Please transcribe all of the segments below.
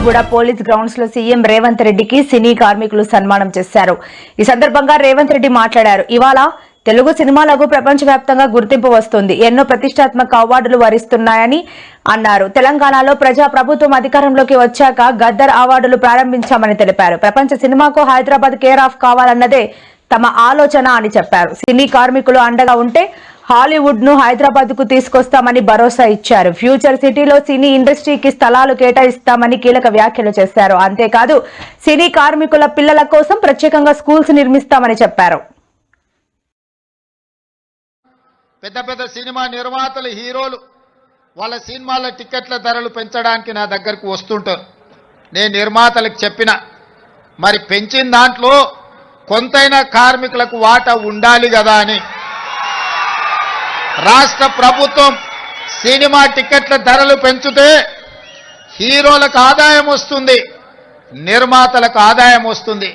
కూడా police grounds లో CM Revanth రెడ్డికి సినీ కార్మికులు సన్మానం చేశారు. ఈ సందర్భంగా రేవంత్ రెడ్డి మాట్లాడారు. ఇవాళ తెలుగు సినిమాలకు ప్రపంచవ్యాప్తంగా గుర్తింపు వస్తుంది. ఎన్నో ప్రతిష్టాత్మక అవార్డులు వరిస్తున్నాయని అన్నారు. తెలంగాణలో ప్రజా ప్రభుత్వం అధికారంలోకి వచ్చాక గద్దర్ అవార్డులు ప్రారంభించామని తెలిపారు. ప్రపంచ సినిమాకు హైదరాబాద్ కేర్ ఆఫ్ కావాలన్నదే తమ ఆలోచన అని చెప్పారు. సినీ కార్మికులు అండగా ఉంటే హాలీవుడ్ ను హైదరాబాద్ కు తీసుకొస్తామని భరోసా ఇచ్చారు. ఫ్యూచర్ సిటీలో సినీ ఇండస్ట్రీకి స్థలాలు కేటాయిస్తామని కీలక వ్యాఖ్యలు చేశారు. అంతేకాదు సినీ కార్మికుల పిల్లల కోసం ప్రత్యేకంగా స్కూల్స్ నిర్మిస్తామని చెప్పారు. పెద్ద పెద్ద సినిమా నిర్మాతలు హీరోలు వాళ్ళ సినిమాల టికెట్ల ధరలు పెంచడానికి నా దగ్గరకు వస్తుంటారు. నేను నిర్మాతలకు చెప్పిన మరి పెంచిన దాంట్లో కొంతైనా కార్మికులకు వాటా ఉండాలి కదా అని. రాష్ట్ర ప్రభుత్వం సినిమా టికెట్ల ధరలు పెంచితే హీరోలకు ఆదాయం వస్తుంది, నిర్మాతలకు ఆదాయం వస్తుంది,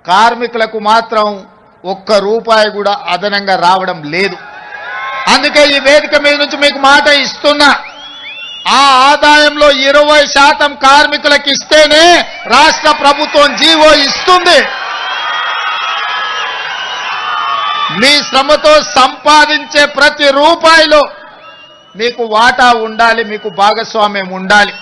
కార్మికులకు మాత్రం ఒక్క రూపాయి కూడా అదనంగా రావడం లేదు. అందుకే ఈ వేదిక మీద నుంచి మీకు మాట ఇస్తున్నా, ఆ ఆదాయంలో 20% కార్మికులకు ఇస్తేనే రాష్ట్ర ప్రభుత్వం జీవో ఇస్తుంది. మీ శ్రమతో సంపాదించే ప్రతి రూపాయిలో మీకు వాటా ఉండాలి, మీకు భాగస్వామ్యం ఉండాలి.